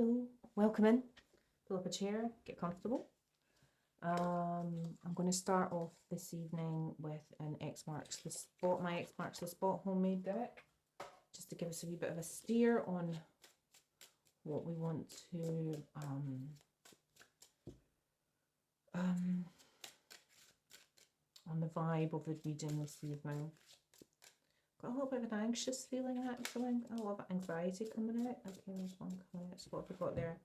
Hello, welcome in. Pull up a chair, get comfortable. I'm going to start off this evening with an X marks the spot, my X marks the spot homemade deck, just to give us a wee bit of a steer on what we want to on the vibe of the reading this evening. Got a little bit of an anxious feeling actually, a lot of anxiety coming out. Okay, there's one coming out. So what have we got there?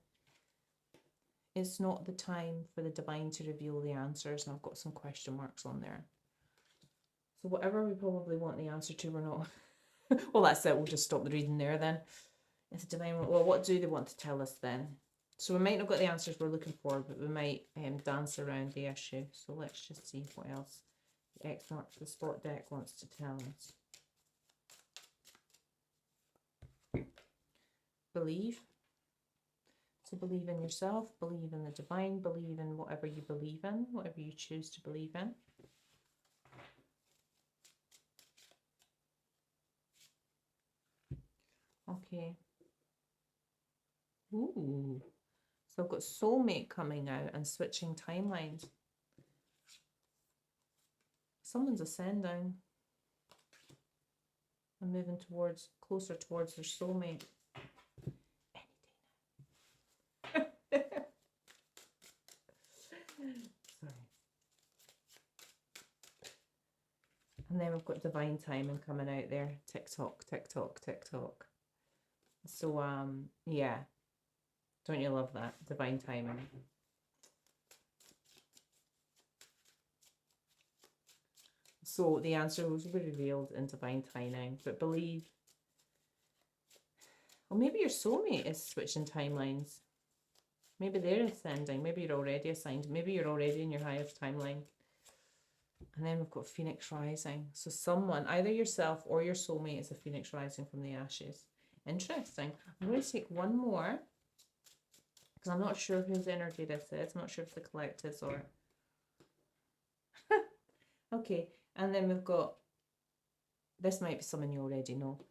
It's not the time for the divine to reveal the answers, and I've got some question marks on there. So whatever we probably want the answer to, we're not. Well, that's it. We'll just stop the reading there then. It's a divine. Well, what do they want to tell us then? So we might not get the answers we're looking for, but we might dance around the issue. So let's just see what else the X marks the spot deck wants to tell us. Believe. So believe in yourself, believe in the divine, believe in whatever you believe in, whatever you choose to believe in. Okay. Ooh. So I've got soulmate coming out and switching timelines. Someone's ascending and moving closer towards their soulmate. Sorry. And then we've got divine timing coming out there. Tick tock, tick tock, tick tock. So yeah. Don't you love that? Divine timing. So the answer will be revealed in divine timing, but believe. Well, maybe your soulmate is switching timelines. Maybe they're ascending. Maybe you're already assigned. Maybe you're already in your highest timeline. And then we've got Phoenix Rising. So someone, either yourself or your soulmate, is a Phoenix Rising from the ashes. Interesting. I'm going to take one more, because I'm not sure whose energy this is. I'm not sure if the collectives or... Okay, and then we've got... This might be someone you already know.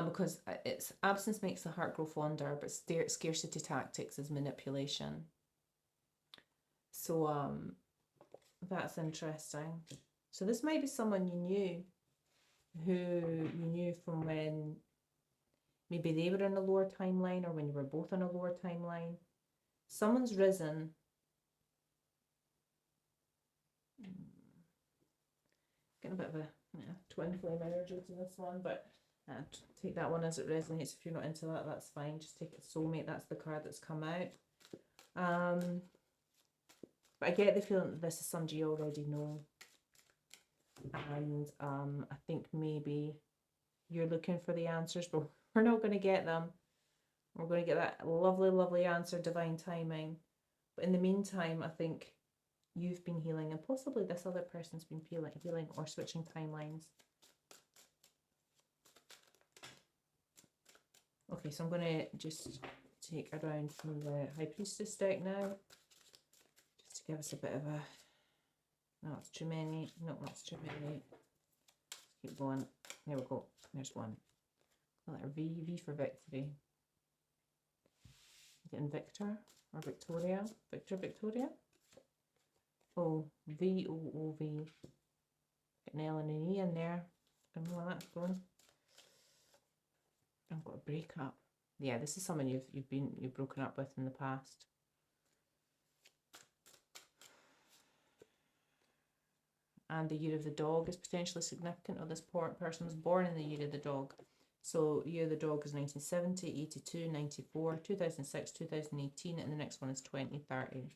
Because it's absence makes the heart grow fonder, but scarcity tactics is manipulation. So that's interesting. So this might be someone you knew, who you knew from when maybe they were in a lower timeline, or when you were both on a lower timeline. Someone's risen. Getting a bit of a twin flame energy to this one, but take that one as it resonates. If you're not into that, that's fine. Just take it soulmate. That's the card that's come out. But I get the feeling that this is somebody you already know. And I think maybe you're looking for the answers, but we're not going to get them. We're going to get that lovely, lovely answer, divine timing. But in the meantime, I think you've been healing, and possibly this other person's been healing or switching timelines. Okay, so I'm going to just take a round from the High Priestess deck now, just to give us a bit of a... No, it's too many. No, that's too many. Let's keep going. There we go. There's one. The letter V. V for victory. Getting Victor or Victoria. Victor, Victoria. Oh, V-O-O-V. Get an L and an E in there. Don't know where that's going. I've got a breakup. Yeah, this is someone you've broken up with in the past. And the year of the dog is potentially significant. Or this person was born in the year of the dog. So year of the dog is 1970, 82, 94, 2006, 2018, and the next one is 2030.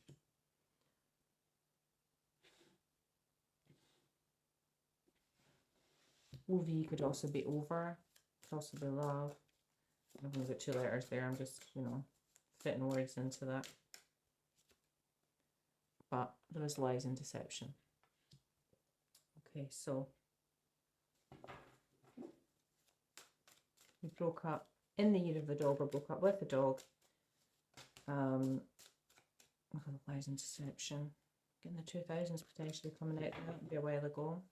OV could also be over, could also be love. I've only got two letters there. I'm just, fitting words into that. But there is lies and deception. Okay, so we broke up in the year of the dog, or broke up with the dog. Lies and deception. Getting the 2000s potentially coming out. That would be a while ago.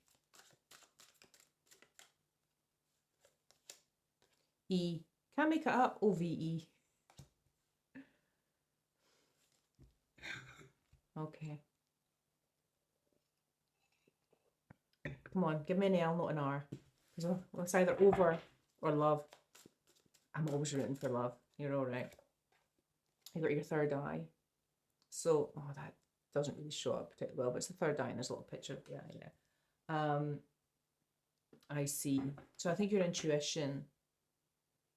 E. Can't make it up. OVE. Okay. Come on, give me an L, not an R. Because it's either over or love. I'm always rooting for love. You're all right. You got your third eye. So, oh, that doesn't really show up particularly well, but it's the third eye and there's a little picture of the eye there. I see. So I think your intuition,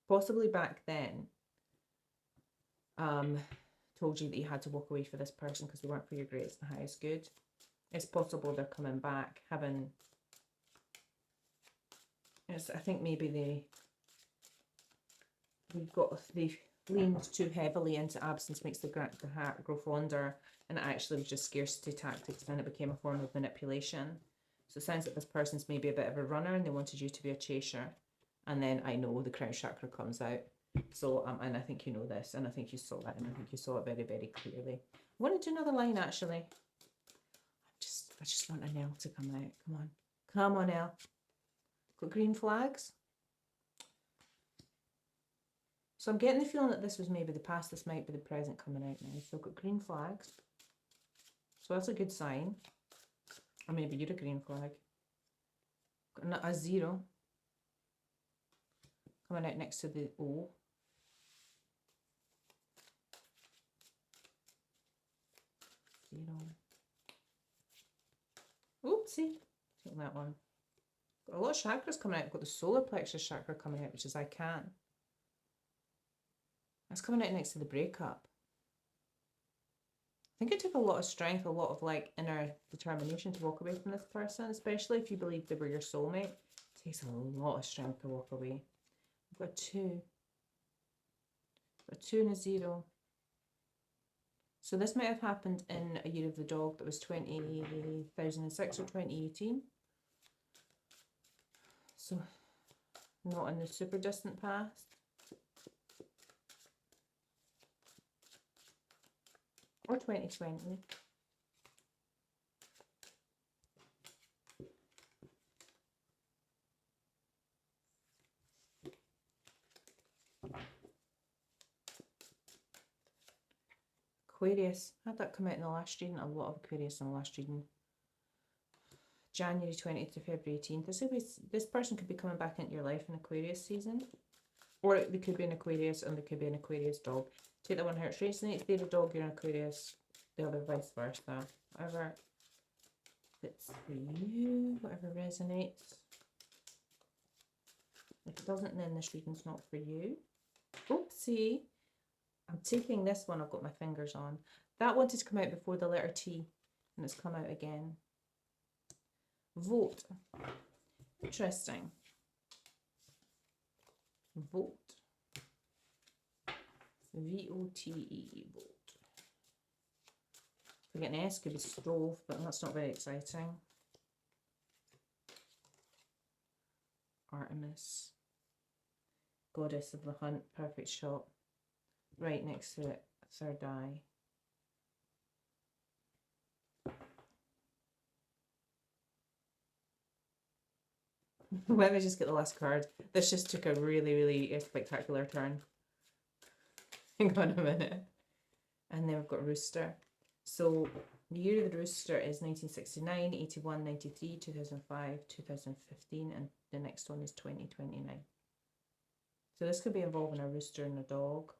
possibly back then, told you that you had to walk away for this person because they weren't for your greatest and highest good. It's possible they're coming back, having... I think maybe they've leaned too heavily into absence makes the heart grow fonder, and it actually was just scarcity tactics, and then it became a form of manipulation. So it sounds like this person's maybe a bit of a runner and they wanted you to be a chaser. And then I know the crown chakra comes out. So, and I think you know this, and I think you saw that, and I think you saw it very, very clearly. I want to do another line, actually. I just want an L to come out. Come on. Come on, L. Got green flags. So I'm getting the feeling that this was maybe the past, this might be the present coming out now. So I've got green flags. So that's a good sign. Or maybe you're a green flag. Got a 0 coming out next to the O. Oopsie. Take that one. Got a lot of chakras coming out. I've got the solar plexus chakra coming out, which is I can. That's coming out next to the breakup. I think it took a lot of strength, a lot of like inner determination to walk away from this person, especially if you believe they were your soulmate. It takes a lot of strength to walk away. I've got 2. Got a 2 and a 0. So this might have happened in a year of the dog that was 2006 or 2018. So not in the super distant past. Or 2020. Aquarius. Had that come out in the last reading. A lot of Aquarius in the last reading. January 20th to February 18th. This person could be coming back into your life in Aquarius season. Or they could be an Aquarius and they could be an Aquarius dog. Take that one how it resonates. They're a dog, you're an Aquarius. The other vice versa. Whatever fits for you. Whatever resonates. If it doesn't, then this reading's not for you. Oopsie. I'm taking this one I've got my fingers on. That wanted to come out before the letter T. And it's come out again. Vote. Interesting. Vote. V-O-T-E. Vote. Forget an S, could be stove, but that's not very exciting. Artemis. Goddess of the hunt, perfect shot. Right next to it, third eye. Let me just get the last card. This just took a really, really spectacular turn. Hang on a minute. And then we've got Rooster. So the year of the Rooster is 1969, 81, 93, 2005, 2015, and the next one is 2029. So this could be involving a rooster and a dog.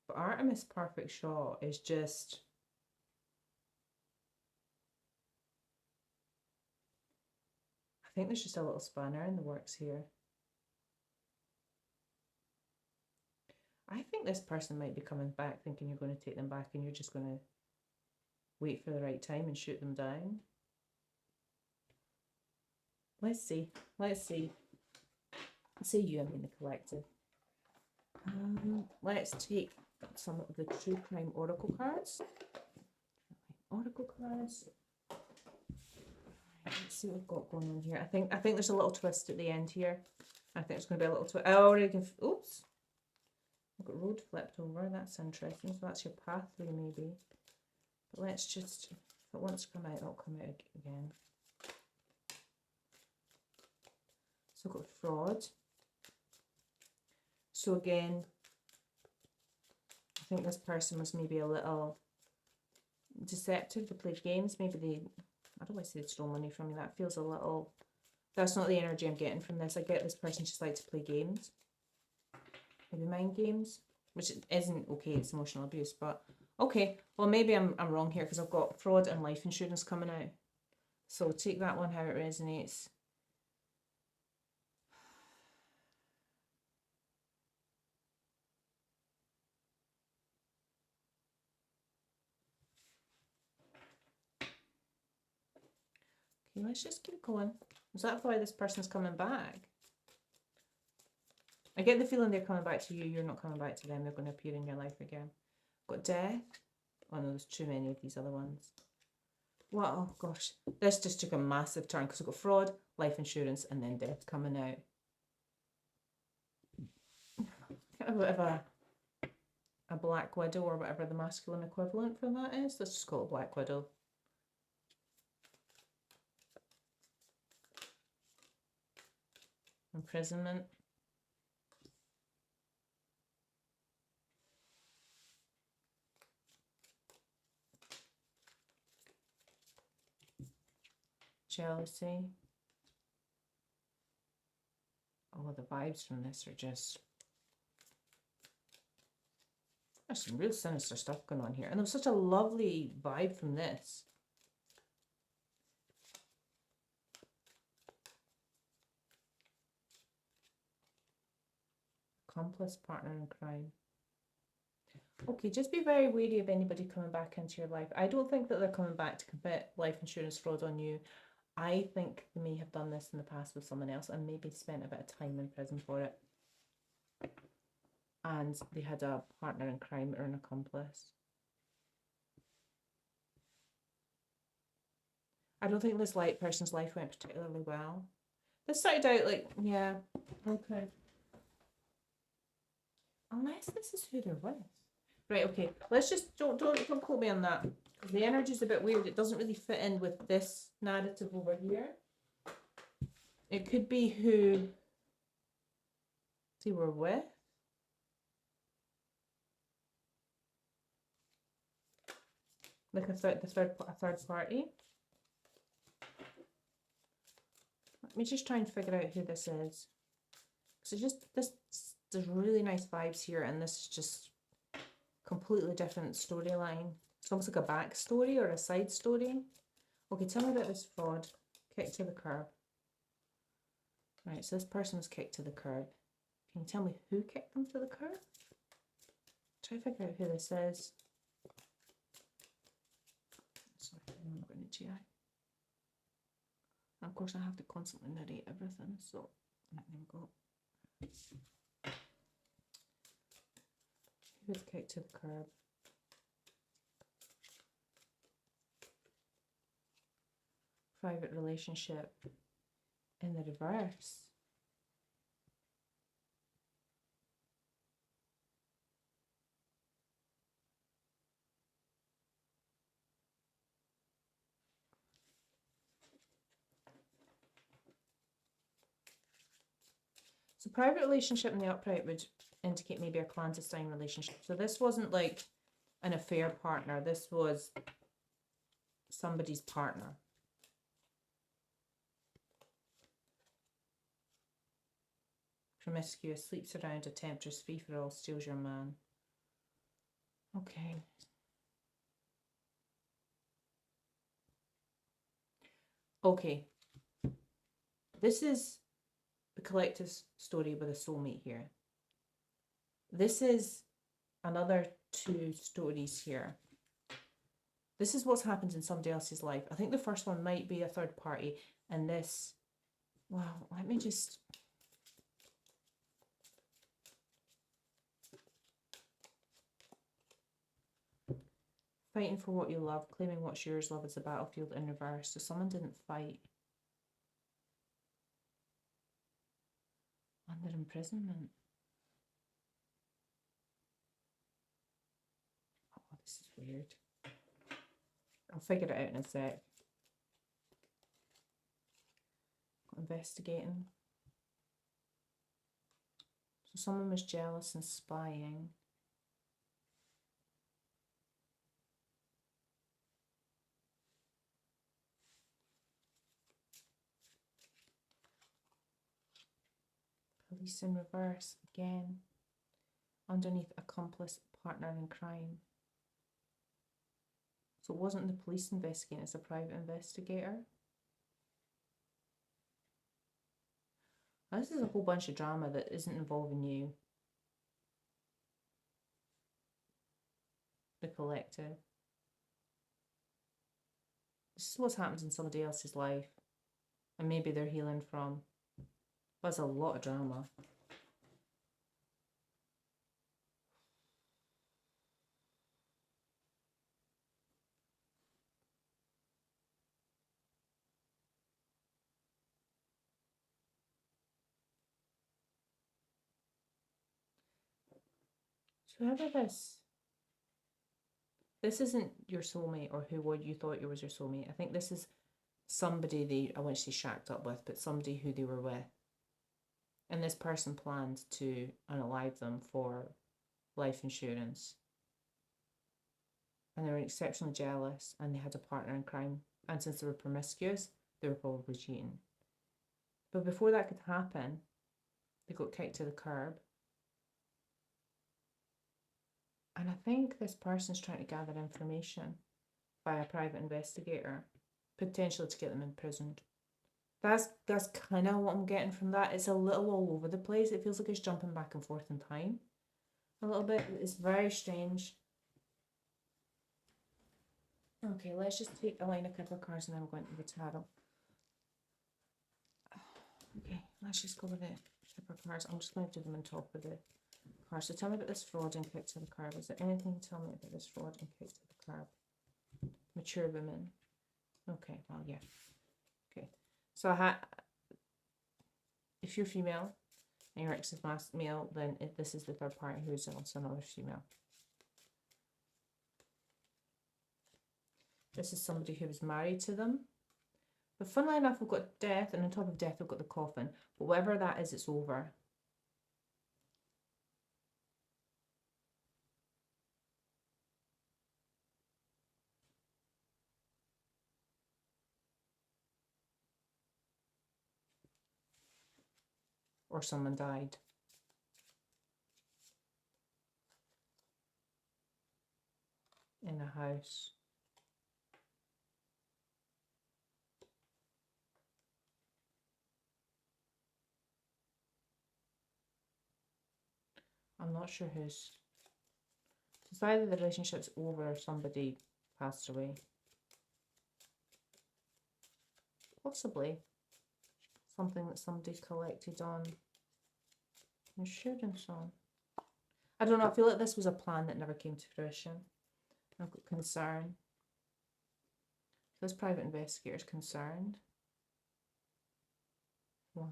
But Artemis perfect shot is just... I think there's just a little spanner in the works here. I think this person might be coming back thinking you're going to take them back and you're just going to wait for the right time and shoot them down. Let's see. Let's see. Say you, I mean the collective. Let's take some of the True Crime Oracle cards. Oracle cards. Let's see what we've got going on here. I think there's a little twist at the end here. I think there's going to be a little twist. I already can... Oops. I've got road flipped over. That's interesting. So that's your pathway maybe. But let's just... If it wants to come out, it'll come out again. So I've got fraud. So again, I think this person was maybe a little deceptive. They played games. Maybe they, I don't want to say they stole money from me. That feels a little, that's not the energy I'm getting from this. I get this person just like to play games. Maybe mind games, which isn't okay. It's emotional abuse, but okay. Well, maybe I'm wrong here because I've got fraud and life insurance coming out. So take that one how it resonates. Okay, let's just keep going. Is that why this person's coming back? I get the feeling they're coming back to you. You're not coming back to them. They're going to appear in your life again. Got death. Oh no, there's too many of these other ones. What? Oh gosh. This just took a massive turn because we've got fraud, life insurance, and then death coming out. Kind of a bit of a black widow or whatever the masculine equivalent for that is. Let's just call it black widow. Imprisonment. Jealousy. Oh, the vibes from this are just... There's some real sinister stuff going on here. And there was such a lovely vibe from this. Accomplice, partner in crime. Okay, just be very wary of anybody coming back into your life. I don't think that they're coming back to commit life insurance fraud on you. I think they may have done this in the past with someone else and maybe spent a bit of time in prison for it. And they had a partner in crime or an accomplice. I don't think this person's life went particularly well. This started out like, yeah, okay. Unless this is who they're with. Right, okay. Let's just don't quote me on that. The energy's a bit weird. It doesn't really fit in with this narrative over here. It could be who they were with. Like a third party. Let me just try and figure out who this is. So there's really nice vibes here, and this is just completely different storyline. It's almost like a backstory or a side story. Okay, tell me about this fraud. Kicked to the curb. Right, so this person was kicked to the curb. Can you tell me who kicked them to the curb? Try to figure out who this is. Sorry, I'm not going to GI. And of course, I have to constantly narrate everything, so let me go. Who was kicked to the curb? Private relationship in the reverse. So private relationship in the upright would indicate maybe a clandestine relationship. So this wasn't like an affair partner. This was somebody's partner. Promiscuous, sleeps around, a temptress, free for all, steals your man. Okay. Okay. This is the collective story with a soulmate here. This is another two stories here. This is what's happened in somebody else's life. I think the first one might be a third party, and this, well, let me just... Fighting for what you love, claiming what's yours, love is a battlefield in reverse. So someone didn't fight. Under imprisonment. Oh, this is weird. I'll figure it out in a sec. Investigating. So someone was jealous and spying. Police in reverse again. Underneath, accomplice, partner in crime. So it wasn't the police investigating, it's a private investigator. Now, this is a whole bunch of drama that isn't involving you. The collective. This is what's happened in somebody else's life. And maybe they're healing from. That's a lot of drama. So whoever this isn't your soulmate or who you thought you was your soulmate. I think this is somebody I won't say shacked up with, but somebody who they were with. And this person planned to unalive them for life insurance. And they were exceptionally jealous and they had a partner in crime. And since they were promiscuous, they were probably cheating. But before that could happen, they got kicked to the curb. And I think this person's trying to gather information by a private investigator, potentially to get them imprisoned. That's kind of what I'm getting from that. It's a little all over the place. It feels like it's jumping back and forth in time a little bit. It's very strange. Okay, let's just take a line of couple of cards and then we're going to the tarot. Okay, let's just go with the couple of cards. I'm just going to do them on top of the cards. So tell me about this fraud and kick to the curb. Is there anything to tell me about this fraud and kick to the curb? Mature women. Okay, well, yeah. Okay, so if you're female and your ex is male, then this is the third party who is also another female. This is somebody who was married to them. But funnily enough, we've got death, and on top of death, we've got the coffin. But whatever that is, it's over. Or someone died. In a house. I'm not sure who's. It's either the relationship's over or somebody passed away. Possibly. Something that somebody collected on insurance on. I don't know, I feel like this was a plan that never came to fruition. I've got concern. This private investigator is concerned. Why?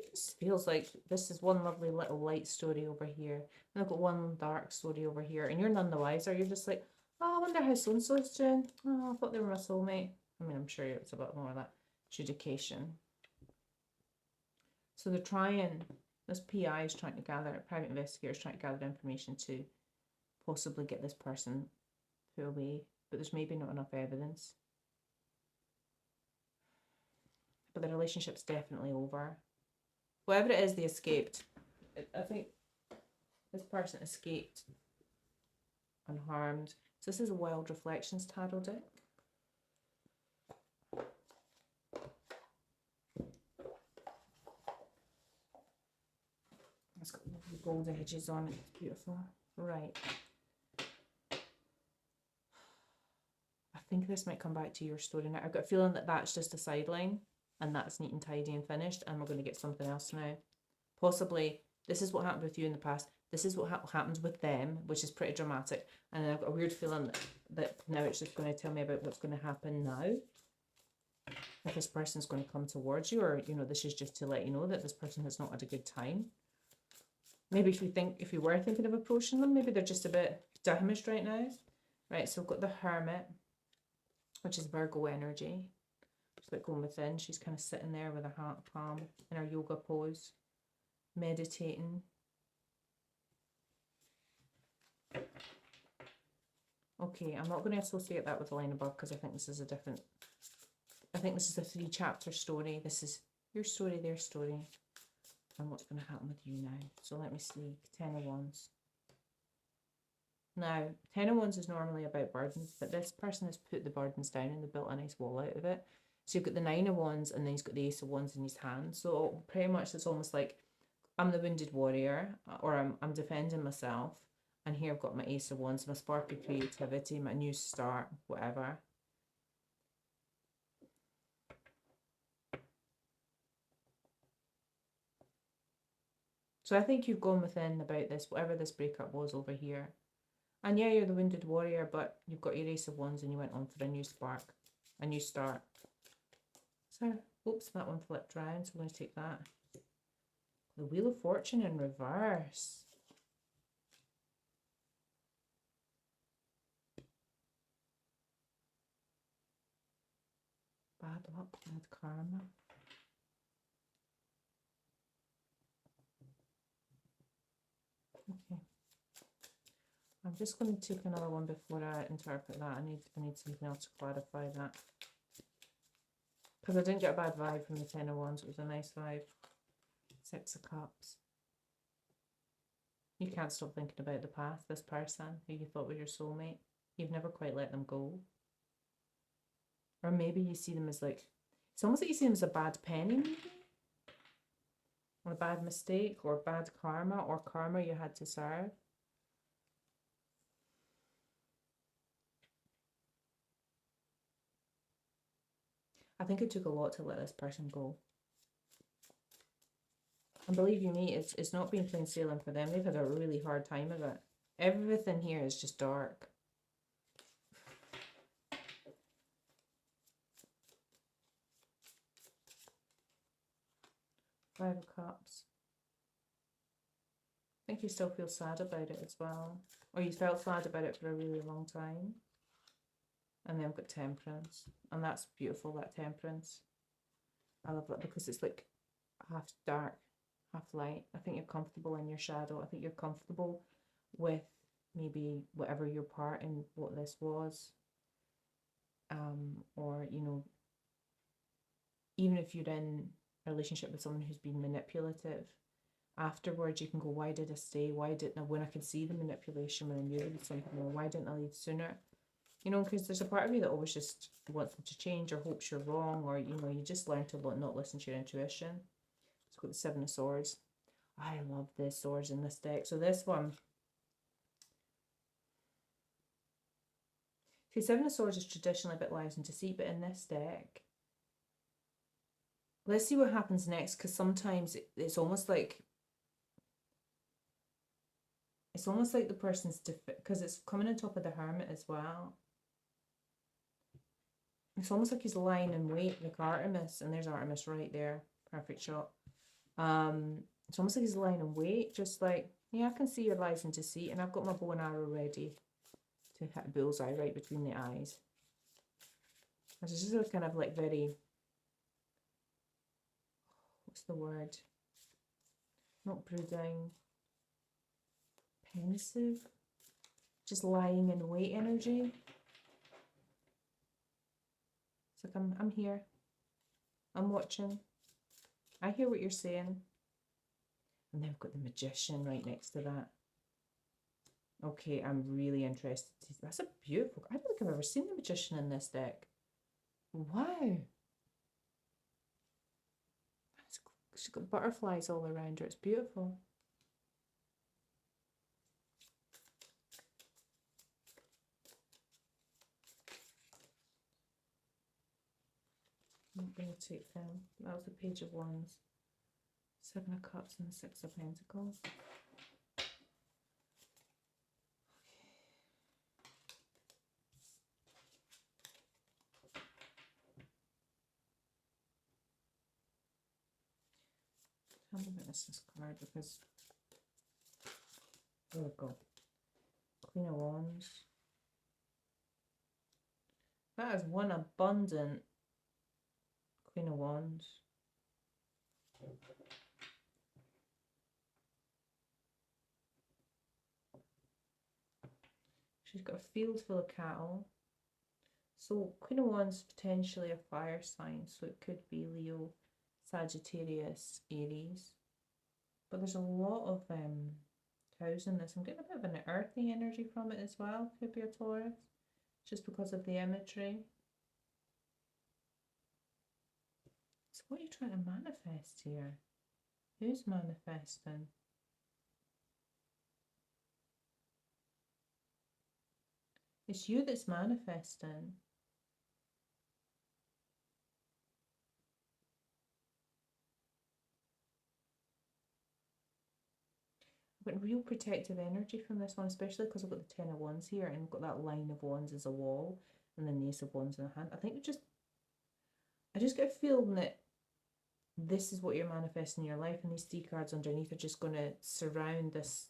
This feels like this is one lovely little light story over here. And I've got one dark story over here. And you're none the wiser. You're just like, oh, I wonder how so-and-so is doing. Oh, I thought they were my soulmate. I mean, I'm sure it's a bit more of that adjudication. So they're trying, this PI is trying to gather, private investigator is trying to gather information to possibly get this person put away. But there's maybe not enough evidence. But the relationship's definitely over. Whatever it is, they escaped. I think this person escaped unharmed. So this is a Wild Reflections tarot deck. It's got lovely gold edges on it. It's beautiful. Right. I think this might come back to your story now. I've got a feeling that that's just a sideline. And that's neat and tidy and finished, and we're going to get something else now. Possibly, this is what happened with you in the past. This is what happens with them, which is pretty dramatic. And I've got a weird feeling that now it's just going to tell me about what's going to happen now. If this person's going to come towards you, or, you know, this is just to let you know that this person has not had a good time. Maybe if you were thinking of approaching them, maybe they're just a bit damaged right now. Right, so we've got the Hermit, which is Virgo energy. She's like going within. She's kind of sitting there with her heart palm in her yoga pose, meditating. Okay, I'm not going to associate that with the line above because I think this is a different I think this is a 3-chapter story. This is your story, their story, and what's going to happen with you now. So let me see. 10 of Wands. Now, 10 of Wands is normally about burdens, but this person has put the burdens down and they built a nice wall out of it. So you've got the 9 of Wands and then he's got the Ace of Wands in his hand. So pretty much it's almost like I'm the wounded warrior, or I'm defending myself. And here I've got my Ace of Wands, my spark of creativity, my new start, whatever. So I think you've gone within about this, whatever this breakup was over here. And yeah, you're the wounded warrior, but you've got your Ace of Wands and you went on for a new spark, a new start. So, oops, that one flipped round, so I'm going to take that. The Wheel of Fortune in reverse. Bad luck, bad karma. Okay. I'm just going to take another one before I interpret that. I need something else to clarify that. Because I didn't get a bad vibe from the 10 of Wands. It was a nice vibe. 6 of Cups. You can't stop thinking about the past. This person who you thought was your soulmate. You've never quite let them go. Or maybe you see them as like, it's almost like you see them as a bad penny maybe? Or a bad mistake, or bad karma, or karma you had to serve. I think it took a lot to let this person go. And believe you me, it's not been plain sailing for them. They've had a really hard time of it. Everything here is just dark. Five of Cups. I think you still feel sad about it as well. Or you felt sad about it for a really long time. And then I've got Temperance. And that's beautiful, that Temperance. I love that because it's like half dark, half light. I think you're comfortable in your shadow. I think you're comfortable with maybe whatever your part in what this was. Or, you know, even if you're in a relationship with someone who's been manipulative, afterwards you can go, why did I stay? Why didn't I, when I could see the manipulation when I knew there was something wrong, why didn't I leave sooner? You know, because there's a part of you that always just wants them to change or hopes you're wrong, or, you know, you just learn to not listen to your intuition. It's got the 7 of Swords. I love the swords in this deck. So this one, see, 7 of Swords is traditionally a bit lies and deceit, but in this deck, let's see what happens next, because sometimes it's almost like the person's because it's coming on top of the Hermit as well. It's almost like he's lying in wait, like Artemis, and there's Artemis right there. Perfect shot. It's almost like he's lying in wait, just like, yeah, I can see your lies and deceit, and I've got my bow and arrow ready to hit a bullseye right between the eyes. This is just kind of like very, what's the word? Not brooding, pensive, just lying in wait energy. It's like, I'm here, I'm watching, I hear what you're saying. And then we've got the Magician right next to that. Okay, I'm really interested. That's a beautiful, I don't think I've ever seen the Magician in this deck. Wow. She's got butterflies all around her. It's beautiful. I'm going to take them. That was the Page of Wands. 7 of Cups and 6 of Pentacles. Tell me about this card, because there we go. Queen of Wands. That is one abundant Queen of Wands. She's got a field full of cattle, So Queen of Wands potentially a fire sign, so it could be Leo, Sagittarius, Aries. But there's a lot of cows in this. I'm getting a bit of an earthy energy from it as well. Could be a Taurus, just because of the imagery. So what are you trying to manifest here? Who's manifesting? It's you that's manifesting. I've got real protective energy from this one, especially because I've got the Ten of Wands here and I've got that line of Wands as a wall and the Ace of Wands in the hand. I think I just get a feeling that this is what you're manifesting in your life, and these three cards underneath are just going to surround this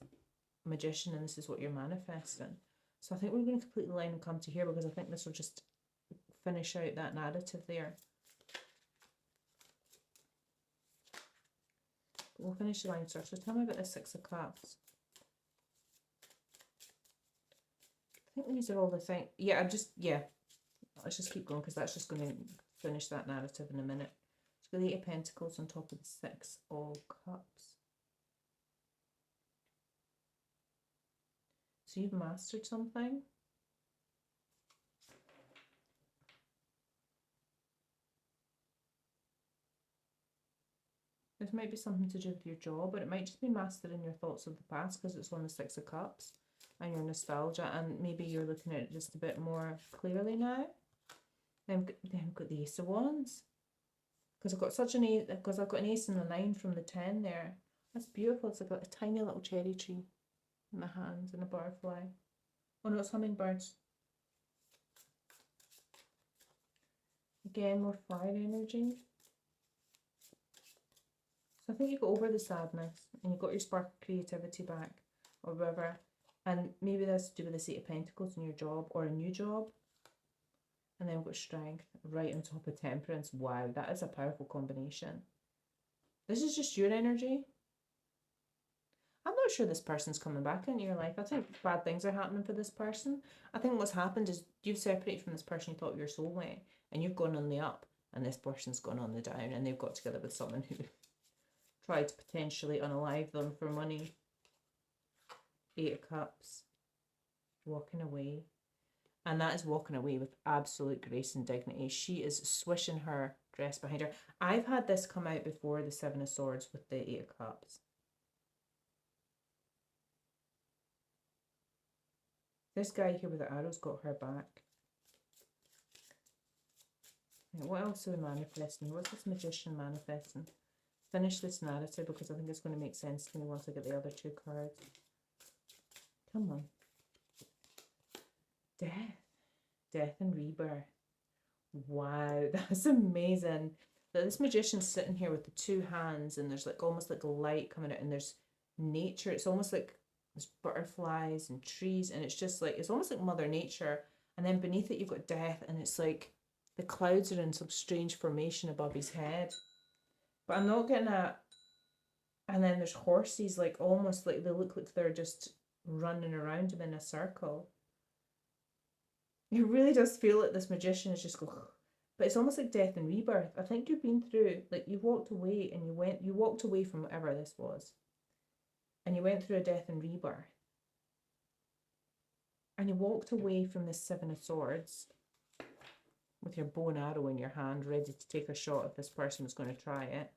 magician, and this is what you're manifesting. So I think we're going to completely line and come to here, because I think this will just finish out that narrative there. But we'll finish the line first. So tell me about the Six of Cups. I think these are all the things. Yeah, let's just keep going, because that's just going to finish that narrative in a minute. So the Eight of Pentacles on top of the Six of Cups. So you've mastered something. This might be something to do with your job, but it might just be mastering your thoughts of the past, because it's on the Six of Cups and your nostalgia, and maybe you're looking at it just a bit more clearly now. Then I've got the Ace of Wands. Because I've got such an ace, because I've got an ace in the 9 from the 10 there. That's beautiful. It's like a tiny little cherry tree in the hands and a butterfly. Oh no, it's hummingbirds. Again, more fire energy. So I think you got over the sadness and you got your spark of creativity back, or whatever. And maybe that's to do with the Eight of Pentacles in your job or a new job. And then we've got strength right on top of temperance. Wow, that is a powerful combination. This is just your energy. I'm not sure this person's coming back into your life. I think bad things are happening for this person. I think what's happened is you've separated from this person you thought you were soulmate, and you've gone on the up, and this person's gone on the down, and they've got together with someone who tried to potentially unalive them for money. Eight of Cups. Walking away. And that is walking away with absolute grace and dignity. She is swishing her dress behind her. I've had this come out before, the Seven of Swords with the Eight of Cups. This guy here with the arrows got her back. Right, what else are we manifesting? What's this magician manifesting? Finish this narrative, because I think it's going to make sense to me once I get the other two cards. Come on. Death and rebirth. Wow, that's amazing. That this magician's sitting here with the two hands, and there's like almost like a light coming out, and there's nature. It's almost like there's butterflies and trees, and it's just like, it's almost like Mother Nature. And then beneath it you've got death, and it's like the clouds are in some strange formation above his head. But I'm not getting that. And then there's horses, like almost like they look like they're just running around him in a circle. It really does feel like this magician is just going, but it's almost like death and rebirth. I think you've been through, like you walked away and you walked away from whatever this was. And you went through a death and rebirth. And you walked away from this Seven of Swords with your bow and arrow in your hand, ready to take a shot if this person was going to try it.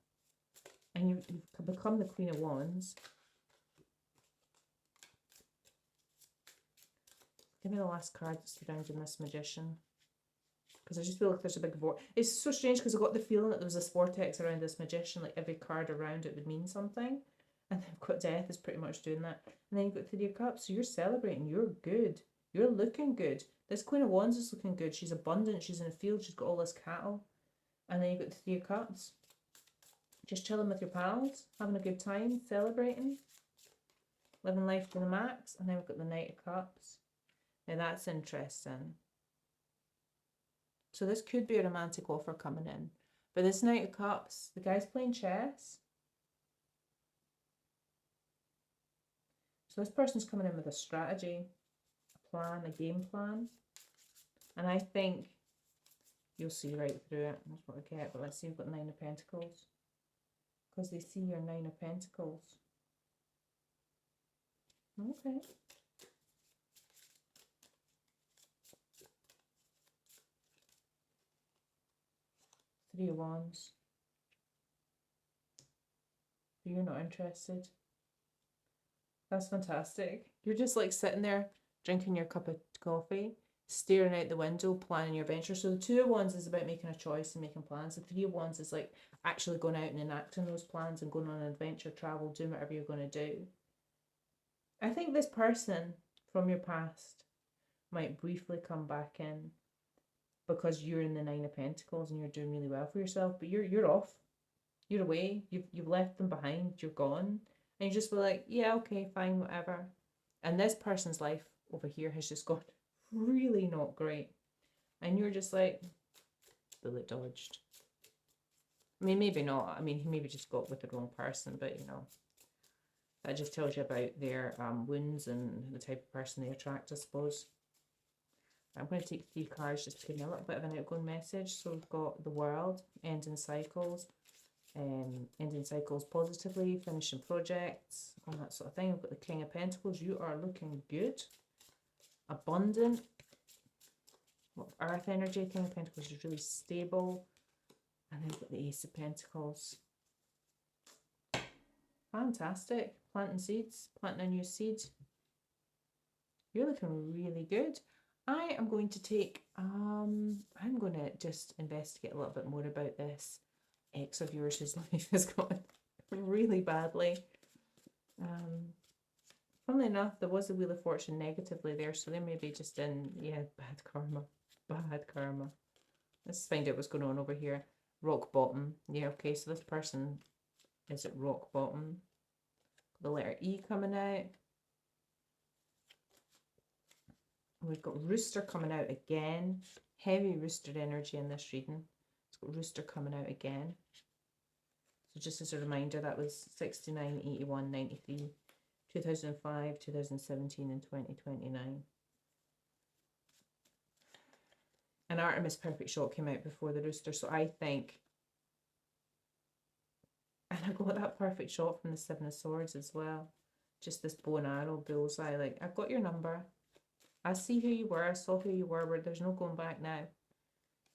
And you've become the Queen of Wands. Give me the last card that's surrounding this magician. Because I just feel like there's a big vortex. It's so strange because I got the feeling that there was this vortex around this magician. Like every card around it would mean something. And then I've got death is pretty much doing that. And then you've got Three of Cups. So you're celebrating. You're good. You're looking good. This Queen of Wands is looking good. She's abundant. She's in a field. She's got all this cattle. And then you've got the Three of Cups. Just chilling with your pals. Having a good time. Celebrating. Living life to the max. And then we've got the Knight of Cups. Now that's interesting. So this could be a romantic offer coming in. But this Knight of Cups, the guy's playing chess. So this person's coming in with a strategy, a plan, a game plan. And I think You'll see right through it. That's what I get. But let's see, we've got 9 of Pentacles. Because they see your 9 of Pentacles. Okay. 3 of Wands. You're not interested. That's fantastic. You're just like sitting there drinking your cup of coffee, staring out the window, planning your venture. So the 2 of Wands is about making a choice and making plans. The 3 of Wands is like actually going out and enacting those plans and going on an adventure, travel, doing whatever you're going to do. I think this person from your past might briefly come back in because you're in the 9 of Pentacles and you're doing really well for yourself, but you're off. You're away. You've left them behind. You're gone. And you just be like, yeah, okay, fine, whatever. And this person's life over here has just got really not great. And you're just like, bullet dodged. I mean, maybe not. I mean, he maybe just got with the wrong person, but you know, that just tells you about their wounds and the type of person they attract, I suppose. I'm going to take 3 cards just to give me a little bit of an outgoing message. So we've got the World, ending cycles, ending cycles positively, finishing projects, all that sort of thing. We've got the King of Pentacles. You are looking good. Abundant. Earth energy. King of Pentacles is really stable. And then we've got the Ace of Pentacles. Fantastic. Planting seeds. Planting a new seed. You're looking really good. I am going to take, I'm going to just investigate a little bit more about this ex of yours whose life has gone really badly. Funnily enough, there was a Wheel of Fortune negatively there, so they may be just in, yeah, bad karma. Bad karma. Let's find out what's going on over here. Rock bottom. Yeah, okay, so this person is at rock bottom. The letter E coming out. We've got Rooster coming out again. Heavy Rooster energy in this reading. It's got Rooster coming out again. So just as a reminder, that was 69, 81, 93, 2005, 2017 and 2029. And Artemis Perfect Shot came out before the Rooster. So I think, and I got that perfect shot from the 7 of Swords as well. Just this bow and arrow bullseye. Like, I've got your number. I see who you were. I saw who you were. Where there's no going back now.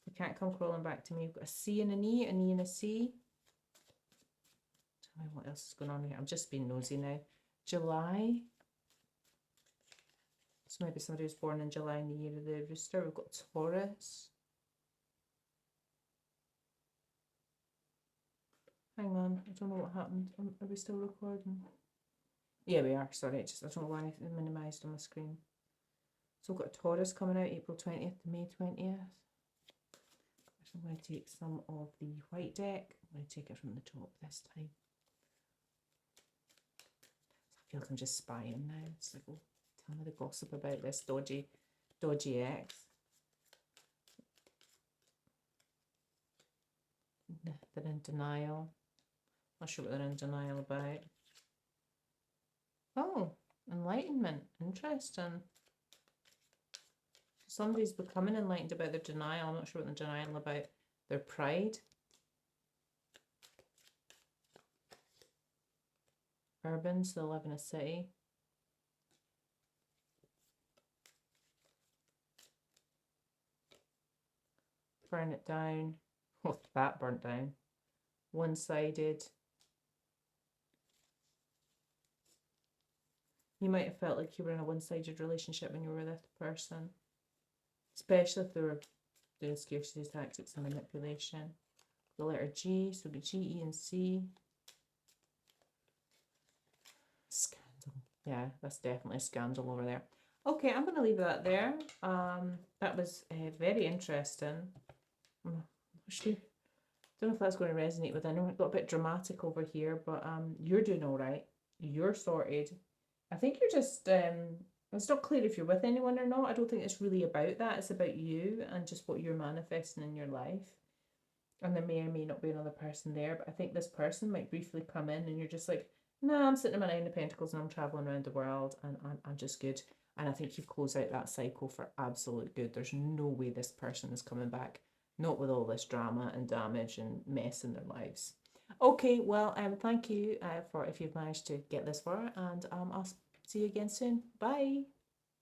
You can't come crawling back to me. You've got a C and an E and a C. Tell me what else is going on here. I'm just being nosy now. July. So maybe somebody was born in July in the year of the Rooster. We've got Taurus. Hang on. I don't know what happened. Are we still recording? Yeah, we are. Sorry. I don't know why I minimised on the screen. So we've got Taurus coming out April 20th to May 20th. I'm going to take some of the white deck. I'm going to take it from the top this time. I feel like I'm just spying now. It's like, oh, tell me the gossip about this dodgy ex. They're in denial. Not sure what they're in denial about. Oh, enlightenment. Interesting. Somebody's becoming enlightened about their denial. I'm not sure what they're denial about. Their pride. Urban, so they live in a city. Burn it down. Oh, that burnt down. One-sided. You might have felt like you were in a one-sided relationship when you were with this person. Especially if they were doing scarcity tactics and manipulation. The letter G, so it'll be G, E, and C. Scandal. Yeah, that's definitely a scandal over there. Okay, I'm going to leave that there. That was very interesting. I'm not sure. Don't know if that's going to resonate with anyone. It got a bit dramatic over here, but you're doing all right. You're sorted. I think you're just... it's not clear if you're with anyone or not. I don't think it's really about that. It's about you and just what you're manifesting in your life. And there may or may not be another person there, but I think this person might briefly come in and you're just like, nah, I'm sitting in my 9 of Pentacles and I'm traveling around the world and I'm just good. And I think you've closed out that cycle for absolute good. There's no way this person is coming back. not with all this drama and damage and mess in their lives. Okay, well, thank you for if you've managed to get this far, and I'll see you again soon. Bye.